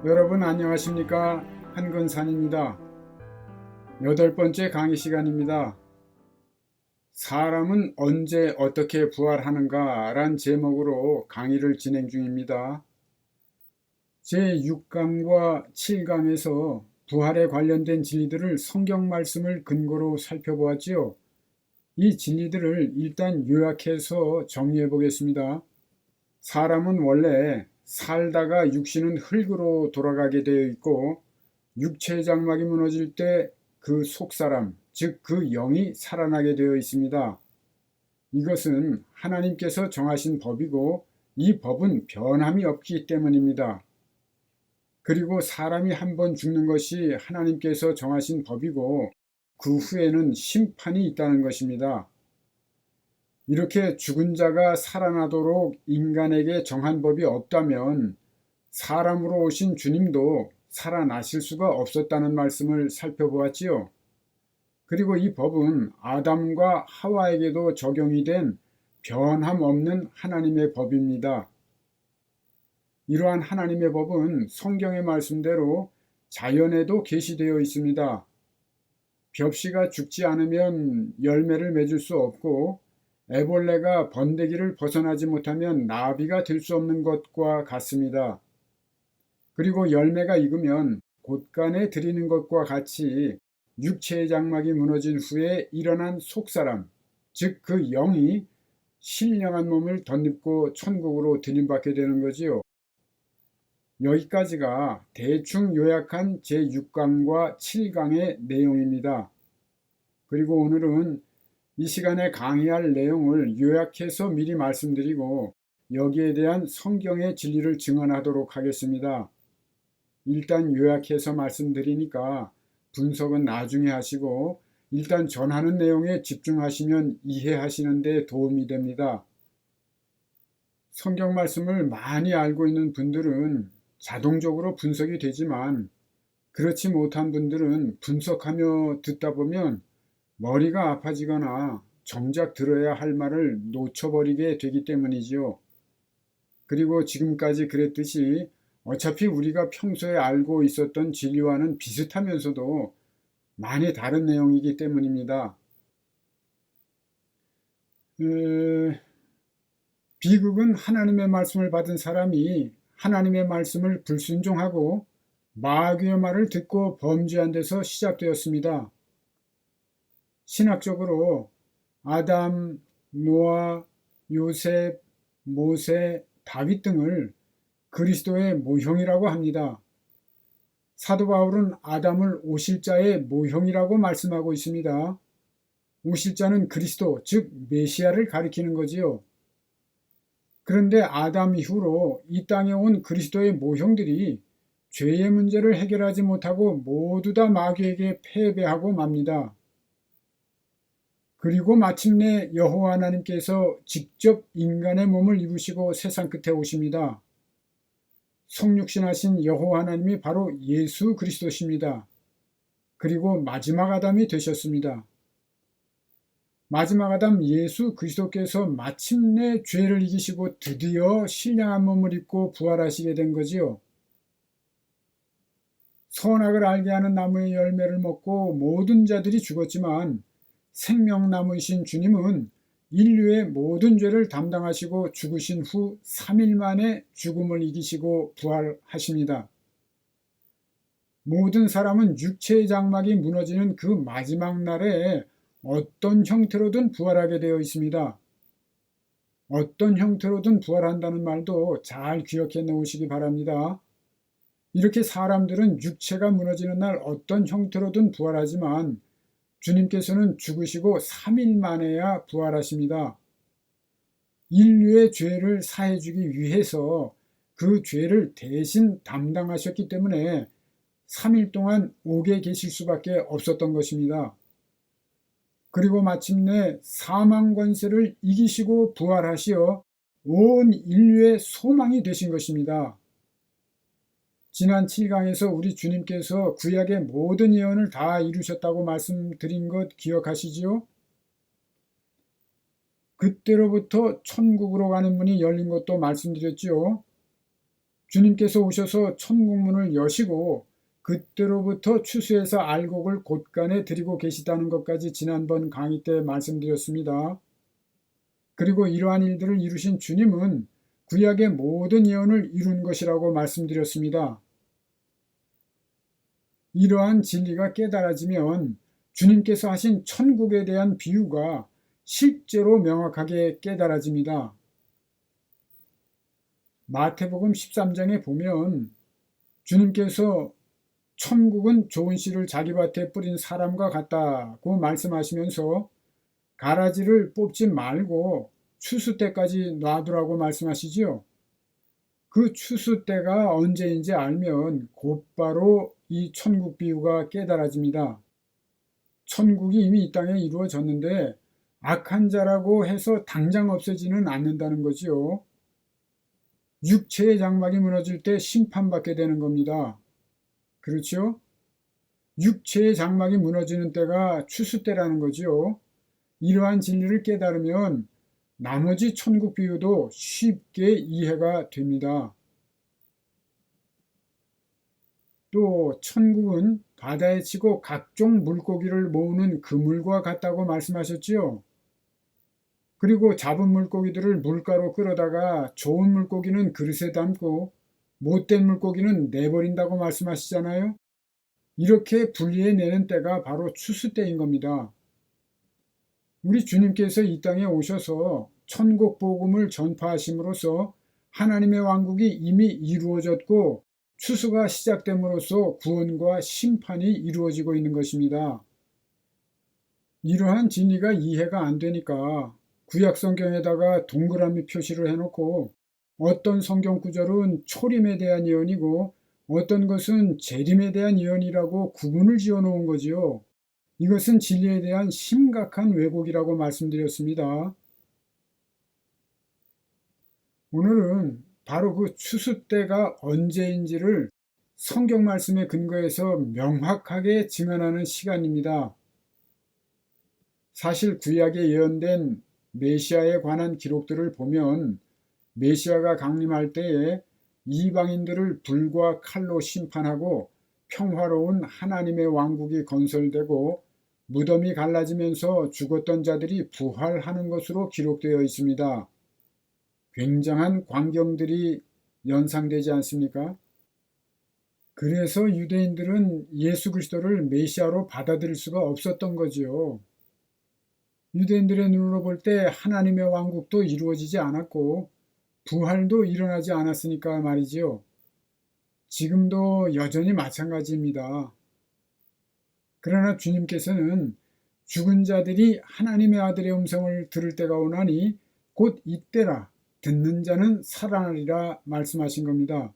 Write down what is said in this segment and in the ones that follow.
여러분 안녕하십니까? 한근산입니다. 8번째 강의 시간입니다. 사람은 언제 어떻게 부활하는가 란 제목으로 강의를 진행 중입니다. 제6강과 7강에서 부활에 관련된 진리들을 성경 말씀을 근거로 살펴보았지요. 이 진리들을 일단 요약해서 정리해 보겠습니다. 사람은 원래 살다가 육신은 흙으로 돌아가게 되어 있고 육체의 장막이 무너질 때 그 속사람, 즉 그 영이 살아나게 되어 있습니다. 이것은 하나님께서 정하신 법이고 이 법은 변함이 없기 때문입니다. 그리고 사람이 한 번 죽는 것이 하나님께서 정하신 법이고 그 후에는 심판이 있다는 것입니다. 이렇게 죽은 자가 살아나도록 인간에게 정한 법이 없다면 사람으로 오신 주님도 살아나실 수가 없었다는 말씀을 살펴보았지요. 그리고 이 법은 아담과 하와에게도 적용이 된 변함없는 하나님의 법입니다. 이러한 하나님의 법은 성경의 말씀대로 자연에도 계시되어 있습니다. 벽시가 죽지 않으면 열매를 맺을 수 없고 애벌레가 번데기를 벗어나지 못하면 나비가 될 수 없는 것과 같습니다. 그리고 열매가 익으면 곳간에 들이는 것과 같이 육체의 장막이 무너진 후에 일어난 속사람, 즉 그 영이 신령한 몸을 덧입고 천국으로 들림받게 되는 거지요. 여기까지가 대충 요약한 제6강과 7강의 내용입니다. 그리고 오늘은 이 시간에 강의할 내용을 요약해서 미리 말씀드리고 여기에 대한 성경의 진리를 증언하도록 하겠습니다. 일단 요약해서 말씀드리니까 분석은 나중에 하시고 일단 전하는 내용에 집중하시면 이해하시는 데 도움이 됩니다. 성경 말씀을 많이 알고 있는 분들은 자동적으로 분석이 되지만 그렇지 못한 분들은 분석하며 듣다 보면 머리가 아파지거나 정작 들어야 할 말을 놓쳐버리게 되기 때문이지요. 그리고 지금까지 그랬듯이 어차피 우리가 평소에 알고 있었던 진리와는 비슷하면서도 많이 다른 내용이기 때문입니다. 비극은 하나님의 말씀을 받은 사람이 하나님의 말씀을 불순종하고 마귀의 말을 듣고 범죄한 데서 시작되었습니다. 신학적으로 아담, 노아, 요셉, 모세, 다윗 등을 그리스도의 모형이라고 합니다. 사도 바울은 아담을 오실자의 모형이라고 말씀하고 있습니다. 오실자는 그리스도, 즉 메시아를 가리키는 거지요. 그런데 아담 이후로 이 땅에 온 그리스도의 모형들이 죄의 문제를 해결하지 못하고 모두 다 마귀에게 패배하고 맙니다. 그리고 마침내 여호와 하나님께서 직접 인간의 몸을 입으시고 세상 끝에 오십니다. 성육신하신 여호와 하나님이 바로 예수 그리스도십니다. 그리고 마지막 아담이 되셨습니다. 마지막 아담 예수 그리스도께서 마침내 죄를 이기시고 드디어 신령한 몸을 입고 부활하시게 된 거지요. 선악을 알게 하는 나무의 열매를 먹고 모든 자들이 죽었지만 생명나무이신 주님은 인류의 모든 죄를 담당하시고 죽으신 후 3일 만에 죽음을 이기시고 부활하십니다. 모든 사람은 육체의 장막이 무너지는 그 마지막 날에 어떤 형태로든 부활하게 되어 있습니다. 어떤 형태로든 부활한다는 말도 잘 기억해 놓으시기 바랍니다. 이렇게 사람들은 육체가 무너지는 날 어떤 형태로든 부활하지만 주님께서는 죽으시고 3일 만에야 부활하십니다. 인류의 죄를 사해주기 위해서 그 죄를 대신 담당하셨기 때문에 3일 동안 옥에 계실 수밖에 없었던 것입니다. 그리고 마침내 사망 권세를 이기시고 부활하시어 온 인류의 소망이 되신 것입니다. 지난 7강에서 우리 주님께서 구약의 모든 예언을 다 이루셨다고 말씀드린 것 기억하시지요? 그때로부터 천국으로 가는 문이 열린 것도 말씀드렸지요. 주님께서 오셔서 천국문을 여시고 그때로부터 추수해서 알곡을 곳간에 드리고 계시다는 것까지 지난번 강의 때 말씀드렸습니다. 그리고 이러한 일들을 이루신 주님은 구약의 모든 예언을 이룬 것이라고 말씀드렸습니다. 이러한 진리가 깨달아지면 주님께서 하신 천국에 대한 비유가 실제로 명확하게 깨달아집니다. 마태복음 13장에 보면 주님께서 천국은 좋은 씨를 자기 밭에 뿌린 사람과 같다고 말씀하시면서 가라지를 뽑지 말고 추수 때까지 놔두라고 말씀하시지요. 그 추수 때가 언제인지 알면 곧바로 이 천국 비유가 깨달아집니다. 천국이 이미 이 땅에 이루어졌는데 악한 자라고 해서 당장 없어지는 않는다는 거지요. 육체의 장막이 무너질 때 심판받게 되는 겁니다. 그렇죠? 육체의 장막이 무너지는 때가 추수 때라는 거지요. 이러한 진리를 깨달으면 나머지 천국 비유도 쉽게 이해가 됩니다. 또 천국은 바다에 치고 각종 물고기를 모으는 그물과 같다고 말씀하셨지요. 그리고 잡은 물고기들을 물가로 끌어다가 좋은 물고기는 그릇에 담고 못된 물고기는 내버린다고 말씀하시잖아요. 이렇게 분리해내는 때가 바로 추수 때인 겁니다. 우리 주님께서 이 땅에 오셔서 천국 복음을 전파하심으로써 하나님의 왕국이 이미 이루어졌고 추수가 시작됨으로써 구원과 심판이 이루어지고 있는 것입니다. 이러한 진리가 이해가 안 되니까 구약 성경에다가 동그라미 표시를 해놓고 어떤 성경 구절은 초림에 대한 예언이고 어떤 것은 재림에 대한 예언이라고 구분을 지어 놓은 거지요. 이것은 진리에 대한 심각한 왜곡이라고 말씀드렸습니다. 오늘은 바로 그 추수 때가 언제인지를 성경 말씀에 근거해서 명확하게 증언하는 시간입니다. 사실 구약에 예언된 메시아에 관한 기록들을 보면 메시아가 강림할 때에 이방인들을 불과 칼로 심판하고 평화로운 하나님의 왕국이 건설되고 무덤이 갈라지면서 죽었던 자들이 부활하는 것으로 기록되어 있습니다. 굉장한 광경들이 연상되지 않습니까? 그래서 유대인들은 예수 그리스도를 메시아로 받아들일 수가 없었던 거지요. 유대인들의 눈으로 볼 때 하나님의 왕국도 이루어지지 않았고 부활도 일어나지 않았으니까 말이지요. 지금도 여전히 마찬가지입니다. 그러나 주님께서는 죽은 자들이 하나님의 아들의 음성을 들을 때가 오나니 곧 이때라 듣는 자는 살아나리라 말씀하신 겁니다.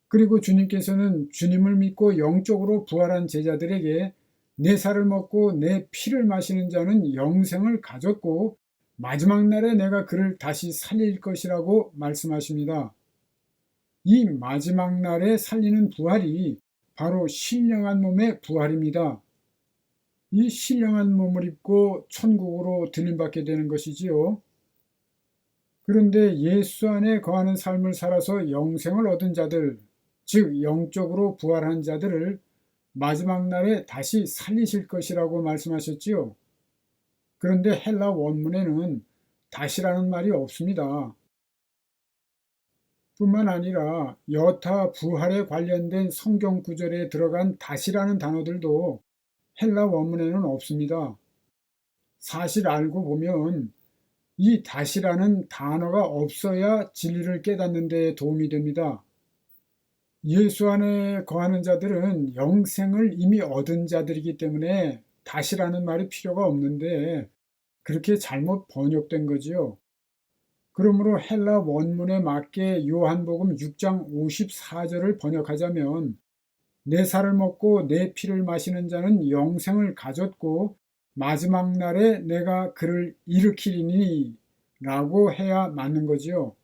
그리고 주님께서는 주님을 믿고 영적으로 부활한 제자들에게 내 살을 먹고 내 피를 마시는 자는 영생을 가졌고 마지막 날에 내가 그를 다시 살릴 것이라고 말씀하십니다. 이 마지막 날에 살리는 부활이 바로 신령한 몸의 부활입니다. 이 신령한 몸을 입고 천국으로 들림받게 되는 것이지요. 그런데 예수 안에 거하는 삶을 살아서 영생을 얻은 자들, 즉 영적으로 부활한 자들을 마지막 날에 다시 살리실 것이라고 말씀하셨지요. 그런데 헬라 원문에는 다시라는 말이 없습니다. 뿐만 아니라 여타 부활에 관련된 성경 구절에 들어간 다시라는 단어들도 헬라 원문에는 없습니다. 사실 알고 보면 이 다시라는 단어가 없어야 진리를 깨닫는 데 도움이 됩니다. 예수 안에 거하는 자들은 영생을 이미 얻은 자들이기 때문에 다시라는 말이 필요가 없는데 그렇게 잘못 번역된 거지요. 그러므로 헬라 원문에 맞게 요한복음 6장 54절을 번역하자면 내 살을 먹고 내 피를 마시는 자는 영생을 가졌고 마지막 날에 내가 그를 일으키리니 라고 해야 맞는 거지요.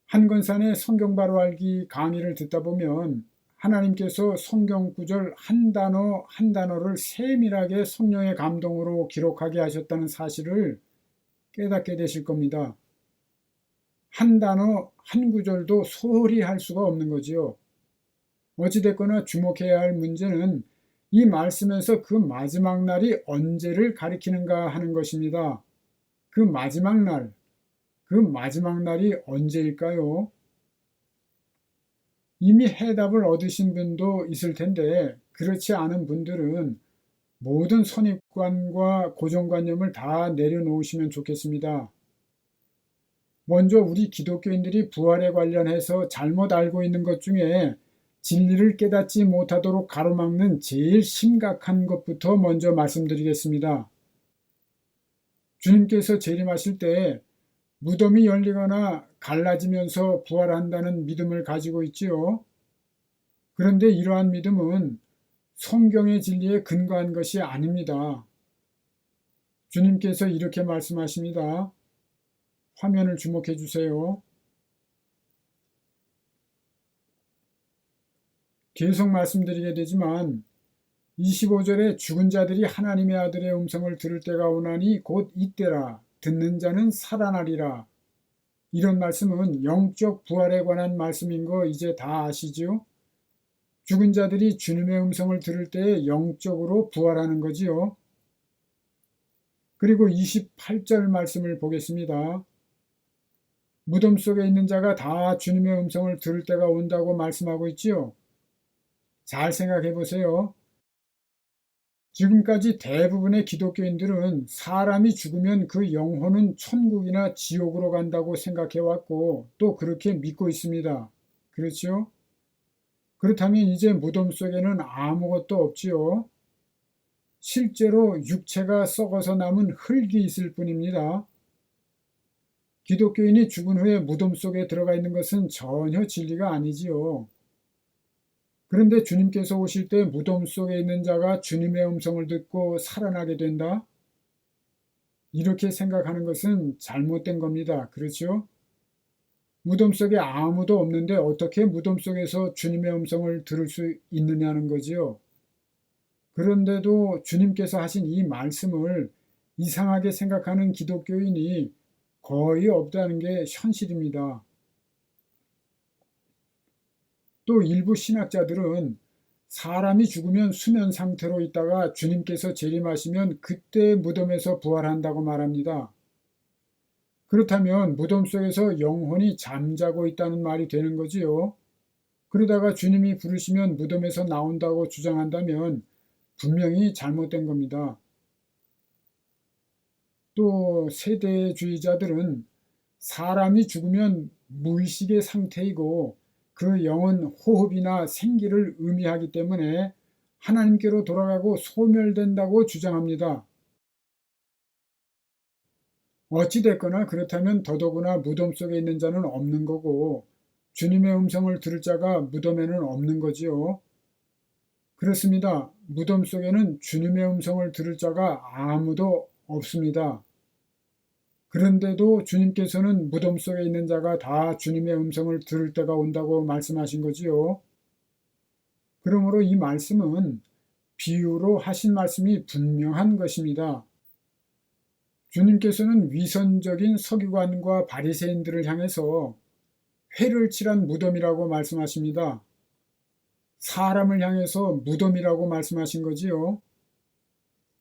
한건산의 성경 바로 알기 강의를 듣다 보면 하나님께서 성경 구절 한 단어 한 단어를 세밀하게 성령의 감동으로 기록하게 하셨다는 사실을 깨닫게 되실 겁니다. 한 단어, 한 구절도 소홀히 할 수가 없는 거지요. 어찌됐거나 주목해야 할 문제는 이 말씀에서 그 마지막 날이 언제를 가리키는가 하는 것입니다. 그 마지막 날, 그 마지막 날이 언제일까요? 이미 해답을 얻으신 분도 있을 텐데 그렇지 않은 분들은 모든 선입관과 고정관념을 다 내려놓으시면 좋겠습니다. 먼저 우리 기독교인들이 부활에 관련해서 잘못 알고 있는 것 중에 진리를 깨닫지 못하도록 가로막는 제일 심각한 것부터 먼저 말씀드리겠습니다. 주님께서 재림하실 때 무덤이 열리거나 갈라지면서 부활한다는 믿음을 가지고 있지요. 그런데 이러한 믿음은 성경의 진리에 근거한 것이 아닙니다. 주님께서 이렇게 말씀하십니다. 화면을 주목해 주세요. 계속 말씀드리게 되지만 25절에 죽은 자들이 하나님의 아들의 음성을 들을 때가 오나니 곧 이때라 듣는 자는 살아나리라. 이런 말씀은 영적 부활에 관한 말씀인 거 이제 다 아시지요? 죽은 자들이 주님의 음성을 들을 때에 영적으로 부활하는 거지요. 그리고 28절 말씀을 보겠습니다. 무덤 속에 있는 자가 다 주님의 음성을 들을 때가 온다고 말씀하고 있지요. 잘 생각해 보세요. 지금까지 대부분의 기독교인들은 사람이 죽으면 그 영혼은 천국이나 지옥으로 간다고 생각해 왔고 또 그렇게 믿고 있습니다. 그렇죠? 그렇다면 이제 무덤 속에는 아무것도 없지요. 실제로 육체가 썩어서 남은 흙이 있을 뿐입니다. 기독교인이 죽은 후에 무덤 속에 들어가 있는 것은 전혀 진리가 아니지요. 그런데 주님께서 오실 때 무덤 속에 있는 자가 주님의 음성을 듣고 살아나게 된다? 이렇게 생각하는 것은 잘못된 겁니다. 그렇죠? 무덤 속에 아무도 없는데 어떻게 무덤 속에서 주님의 음성을 들을 수 있느냐는 거지요. 그런데도 주님께서 하신 이 말씀을 이상하게 생각하는 기독교인이 거의 없다는 게 현실입니다. 또 일부 신학자들은 사람이 죽으면 수면 상태로 있다가 주님께서 재림하시면 그때 무덤에서 부활한다고 말합니다. 그렇다면 무덤 속에서 영혼이 잠자고 있다는 말이 되는 거지요. 그러다가 주님이 부르시면 무덤에서 나온다고 주장한다면 분명히 잘못된 겁니다. 또 세대주의자들은 사람이 죽으면 무의식의 상태이고 그 영은 호흡이나 생기를 의미하기 때문에 하나님께로 돌아가고 소멸된다고 주장합니다. 어찌됐거나 그렇다면 더더구나 무덤 속에 있는 자는 없는 거고 주님의 음성을 들을 자가 무덤에는 없는 거지요. 그렇습니다. 무덤 속에는 주님의 음성을 들을 자가 아무도 없습니다. 그런데도 주님께서는 무덤 속에 있는 자가 다 주님의 음성을 들을 때가 온다고 말씀하신 거지요. 그러므로 이 말씀은 비유로 하신 말씀이 분명한 것입니다. 주님께서는 위선적인 서기관과 바리새인들을 향해서 회를 칠한 무덤이라고 말씀하십니다. 사람을 향해서 무덤이라고 말씀하신 거지요.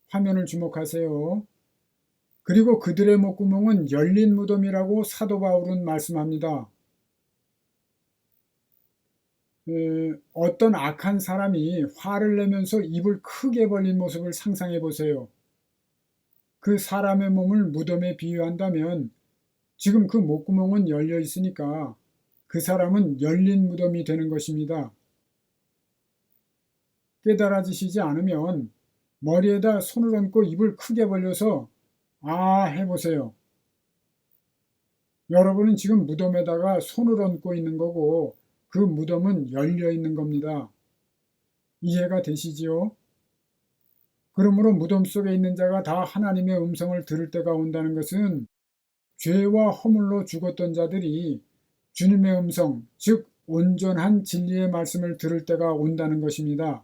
화면을 주목하세요. 그리고 그들의 목구멍은 열린 무덤이라고 사도 바울은 말씀합니다. 어떤 악한 사람이 화를 내면서 입을 크게 벌린 모습을 상상해 보세요. 그 사람의 몸을 무덤에 비유한다면 지금 그 목구멍은 열려 있으니까 그 사람은 열린 무덤이 되는 것입니다. 깨달아지시지 않으면 머리에다 손을 얹고 입을 크게 벌려서 해보세요. 여러분은 지금 무덤에다가 손을 얹고 있는 거고 그 무덤은 열려 있는 겁니다. 이해가 되시지요? 그러므로 무덤 속에 있는 자가 다 하나님의 음성을 들을 때가 온다는 것은 죄와 허물로 죽었던 자들이 주님의 음성, 즉 온전한 진리의 말씀을 들을 때가 온다는 것입니다.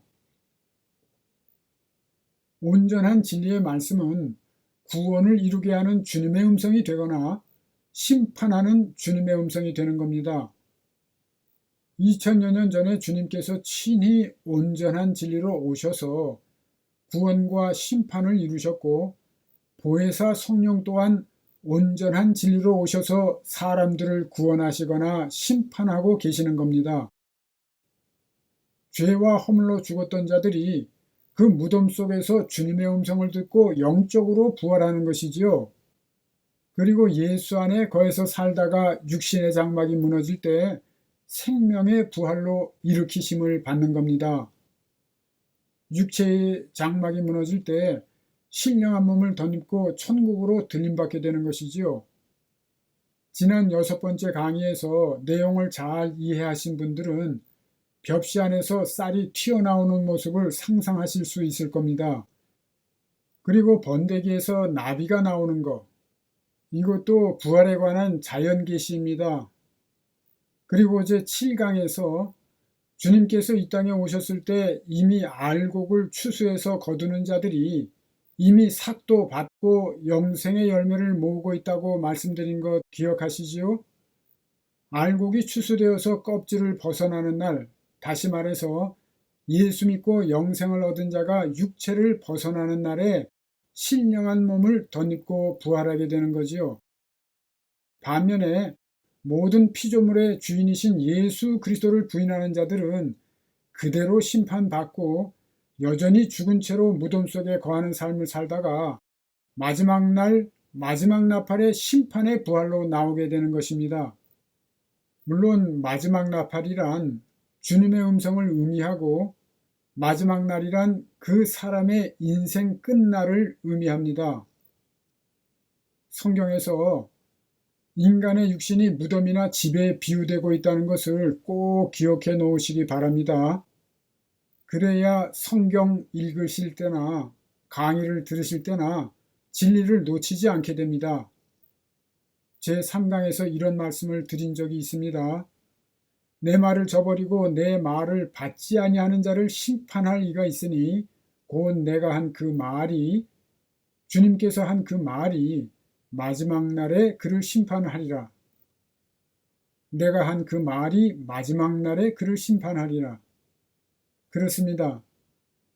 온전한 진리의 말씀은 구원을 이루게 하는 주님의 음성이 되거나 심판하는 주님의 음성이 되는 겁니다. 2000여 년 전에 주님께서 친히 온전한 진리로 오셔서 구원과 심판을 이루셨고 보혜사 성령 또한 온전한 진리로 오셔서 사람들을 구원하시거나 심판하고 계시는 겁니다. 죄와 허물로 죽었던 자들이 그 무덤 속에서 주님의 음성을 듣고 영적으로 부활하는 것이지요. 그리고 예수 안에 거해서 살다가 육신의 장막이 무너질 때 생명의 부활로 일으키심을 받는 겁니다. 육체의 장막이 무너질 때 신령한 몸을 덧입고 천국으로 들림받게 되는 것이지요. 지난 6번째 강의에서 내용을 잘 이해하신 분들은 벽시 안에서 쌀이 튀어나오는 모습을 상상하실 수 있을 겁니다. 그리고 번데기에서 나비가 나오는 것, 이것도 부활에 관한 자연 계시입니다. 그리고 제7강에서 주님께서 이 땅에 오셨을 때 이미 알곡을 추수해서 거두는 자들이 이미 삭도 받고 영생의 열매를 모으고 있다고 말씀드린 것 기억하시지요? 알곡이 추수되어서 껍질을 벗어나는 날, 다시 말해서 예수 믿고 영생을 얻은 자가 육체를 벗어나는 날에 신령한 몸을 덧입고 부활하게 되는 거지요. 반면에 모든 피조물의 주인이신 예수 그리스도를 부인하는 자들은 그대로 심판받고 여전히 죽은 채로 무덤 속에 거하는 삶을 살다가 마지막 날, 마지막 나팔의 심판의 부활로 나오게 되는 것입니다. 물론 마지막 나팔이란 주님의 음성을 의미하고 마지막 날이란 그 사람의 인생 끝날을 의미합니다. 성경에서 인간의 육신이 무덤이나 집에 비유되고 있다는 것을 꼭 기억해 놓으시기 바랍니다. 그래야 성경 읽으실 때나 강의를 들으실 때나 진리를 놓치지 않게 됩니다. 제3강에서 이런 말씀을 드린 적이 있습니다. 내 말을 저버리고 내 말을 받지 아니하는 자를 심판할 이가 있으니 곧 내가 한 그 말이 주님께서 한 그 말이 마지막 날에 그를 심판하리라. 내가 한 그 말이 마지막 날에 그를 심판하리라. 그렇습니다.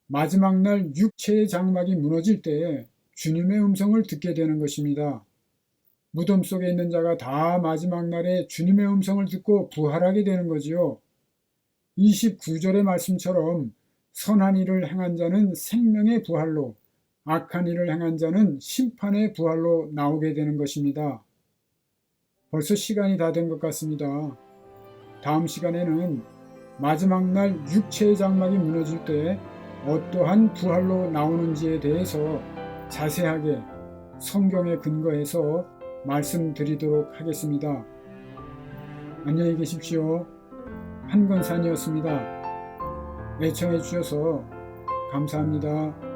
마지막 날 육체의 장막이 무너질 때 주님의 음성을 듣게 되는 것입니다. 무덤 속에 있는 자가 다 마지막 날에 주님의 음성을 듣고 부활하게 되는 거지요. 29절의 말씀처럼 선한 일을 행한 자는 생명의 부활로, 악한 일을 행한 자는 심판의 부활로 나오게 되는 것입니다. 벌써 시간이 다 된 것 같습니다. 다음 시간에는 마지막 날 육체의 장막이 무너질 때 어떠한 부활로 나오는지에 대해서 자세하게 성경에 근거해서 말씀드리도록 하겠습니다. 안녕히 계십시오. 한건산이었습니다. 애청해 주셔서 감사합니다.